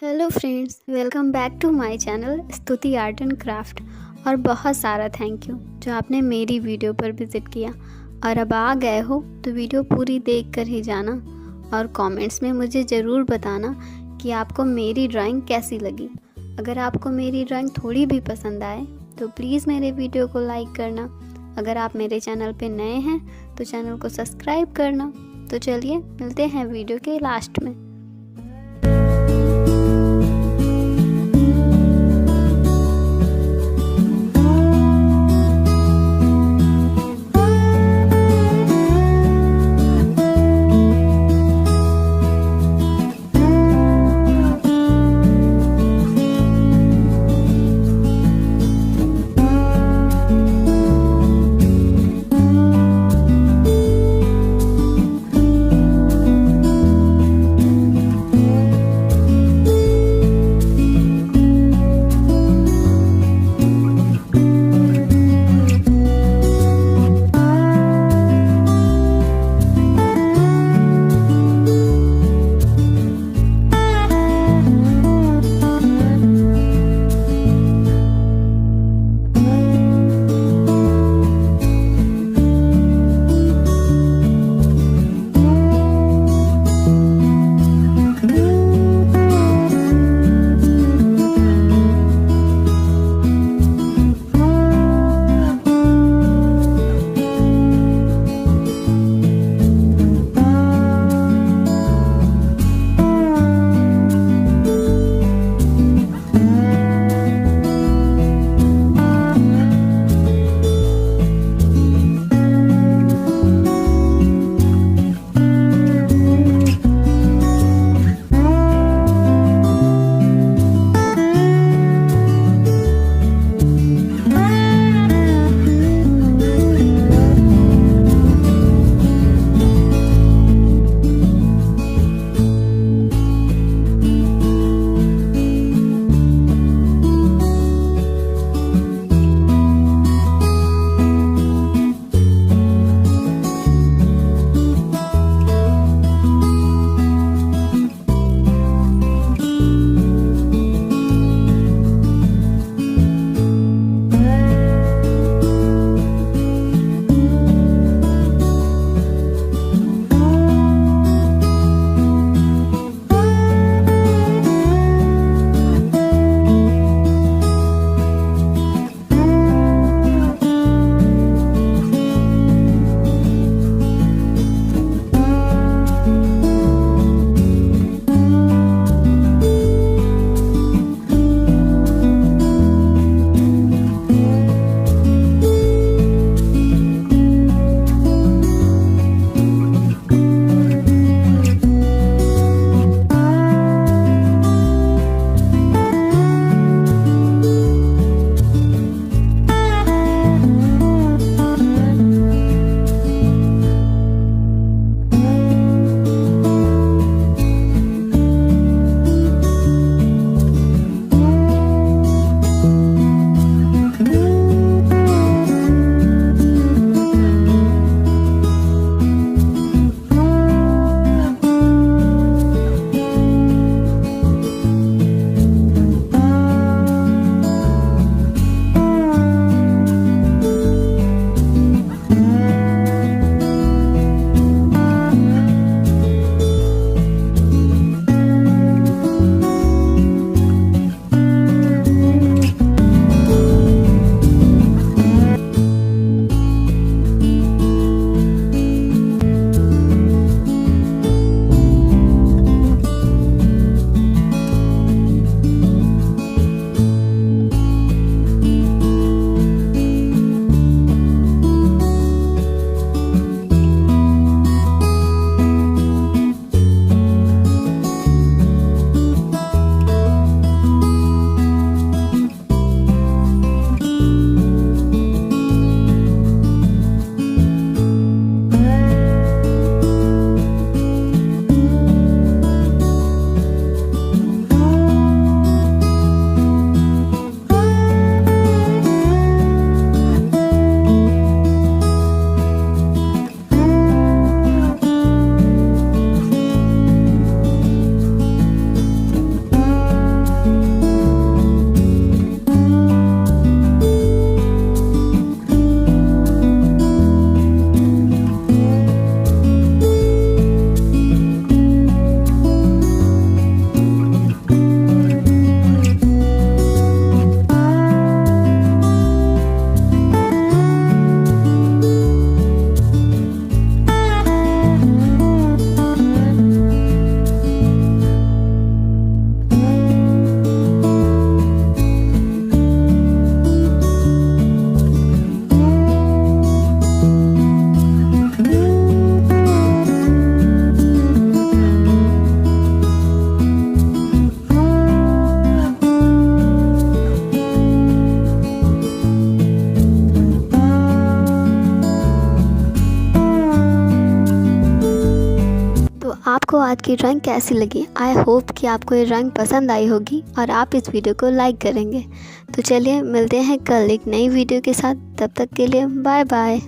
Hello friends, welcome back to my channel Stuti art and craft. और बहुत सारा thank you जो आपने मेरी वीडियो पर विज़िट किया। और अब आ गए हो तो वीडियो पूरी देख कर ही जाना और कमेंट्स में मुझे ज़रूर बताना कि आपको मेरी ड्राइंग कैसी लगी। अगर आपको मेरी ड्राइंग थोड़ी भी पसंद आए तो प्लीज़ मेरे वीडियो को लाइक करना। अगर आप मेरे चैनल पे नए हैं तो चैनल को सब्सक्राइब करना। तो चलिए मिलते हैं वीडियो के लास्ट में। आज की ड्राइंग कैसी लगी। आई होप कि आपको ये ड्राइंग पसंद आई होगी और आप इस वीडियो को लाइक करेंगे। तो चलिए मिलते हैं कल एक नई वीडियो के साथ। तब तक के लिए बाय बाय।